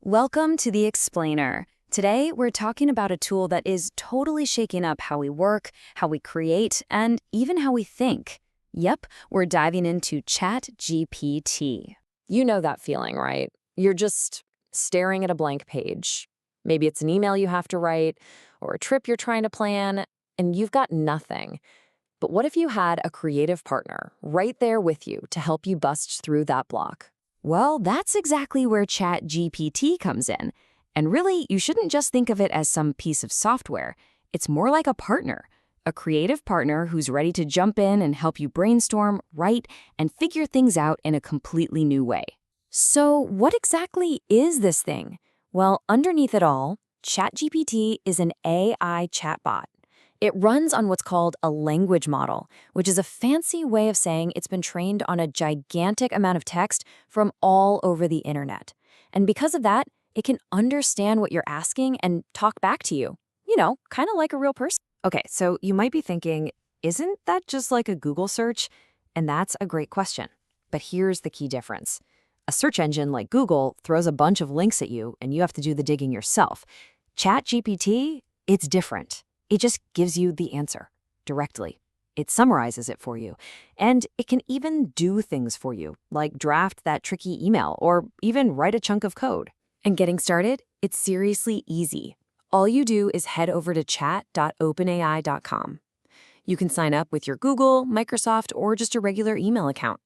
Welcome to The Explainer. Today, we're talking about a tool that is totally shaking up how we work, how we create, and even how we think. Yep, we're diving into ChatGPT. You know that feeling, right? You're just staring at a blank page. Maybe it's an email you have to write or a trip you're trying to plan, and you've got nothing. But what if you had a creative partner right there with you to help you bust through that block? Well, that's exactly where ChatGPT comes in. And really, you shouldn't just think of it as some piece of software. It's more like a partner, a creative partner who's ready to jump in and help you brainstorm, write, and figure things out in a completely new way. So, what exactly is this thing? Well, underneath it all, ChatGPT is an AI chatbot. It runs on what's called a language model, which is a fancy way of saying it's been trained on a gigantic amount of text from all over the internet. And because of that, it can understand what you're asking and talk back to you. You know, kind of like a real person. Okay, so you might be thinking, isn't that just like a Google search? And that's a great question. But here's the key difference. A search engine like Google throws a bunch of links at you and you have to do the digging yourself. ChatGPT, it's different. It just gives you the answer directly. It summarizes it for you. And it can even do things for you, like draft that tricky email or even write a chunk of code. And getting started, it's seriously easy. All you do is head over to chat.openai.com. You can sign up with your Google, Microsoft, or just a regular email account.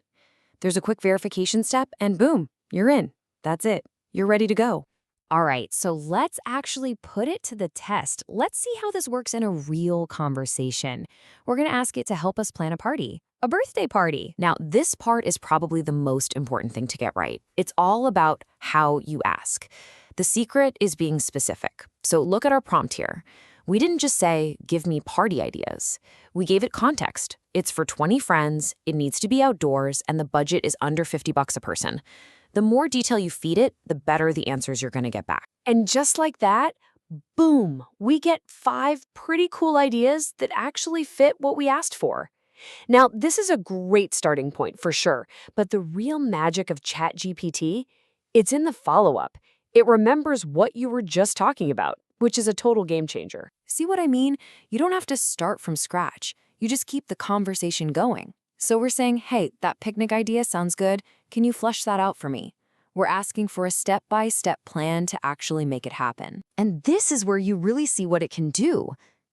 There's a quick verification step, and boom, you're in. That's it. You're ready to go. All right, so let's actually put it to the test. Let's see how this works in a real conversation. We're going to ask it to help us plan a party, a birthday party. Now, this part is probably the most important thing to get right. It's all about how you ask. The secret is being specific. So look at our prompt here. We didn't just say, give me party ideas. We gave it context. It's for 20 friends, it needs to be outdoors, and the budget is under $50 a person. The more detail you feed it, the better the answers you're going to get back. And just like that, boom, we get 5 pretty cool ideas that actually fit what we asked for. Now, this is a great starting point for sure, but the real magic of ChatGPT, it's in the follow-up. It remembers what you were just talking about, which is a total game changer. See what I mean? You don't have to start from scratch. You just keep the conversation going. So we're saying, hey, that picnic idea sounds good. Can you flesh that out for me? We're asking for a step-by-step plan to actually make it happen. And this is where you really see what it can do.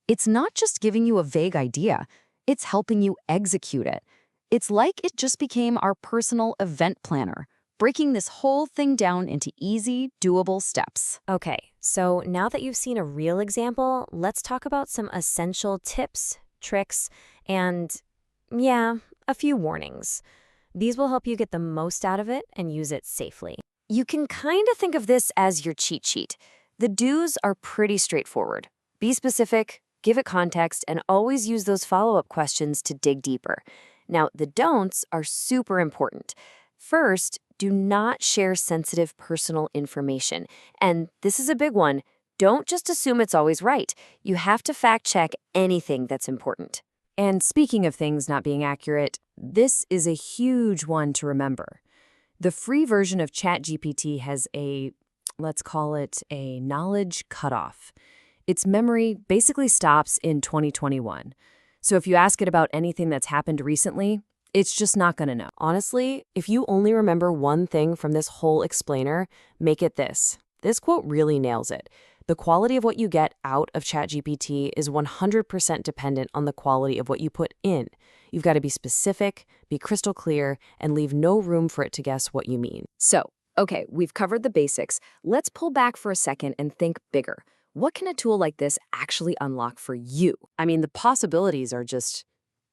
It's not just giving you a vague idea. It's helping you execute it. It's like it just became our personal event planner, breaking this whole thing down into easy, doable steps. Okay, so now that you've seen a real example, let's talk about some essential tips, tricks, and a few warnings. These will help you get the most out of it and use it safely. You can kind of think of this as your cheat sheet. The do's are pretty straightforward. Be specific, give it context, and always use those follow-up questions to dig deeper. Now, the don'ts are super important. First, do not share sensitive personal information. And this is a big one. Don't just assume it's always right. You have to fact-check anything that's important. And speaking of things not being accurate, this is a huge one to remember. The free version of ChatGPT has let's call it a knowledge cutoff. Its memory basically stops in 2021. So if you ask it about anything that's happened recently, it's just not going to know. Honestly, if you only remember one thing from this whole explainer, make it this. This quote really nails it. The quality of what you get out of ChatGPT is 100% dependent on the quality of what you put in. You've got to be specific, be crystal clear, and leave no room for it to guess what you mean. So, okay, we've covered the basics. Let's pull back for a second and think bigger. What can a tool like this actually unlock for you? I mean, the possibilities are just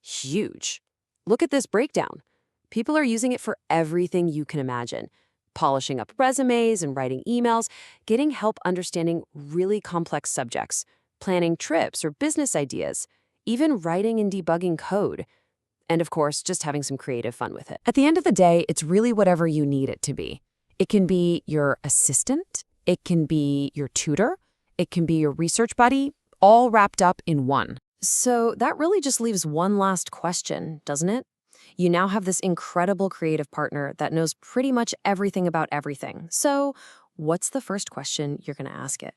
huge. Look at this breakdown. People are using it for everything you can imagine. Polishing up resumes and writing emails, getting help understanding really complex subjects, planning trips or business ideas, even writing and debugging code. And of course, just having some creative fun with it. At the end of the day, it's really whatever you need it to be. It can be your assistant, it can be your tutor, it can be your research buddy, all wrapped up in one. So that really just leaves one last question, doesn't it? You now have this incredible creative partner that knows pretty much everything about everything. So what's the first question you're going to ask it?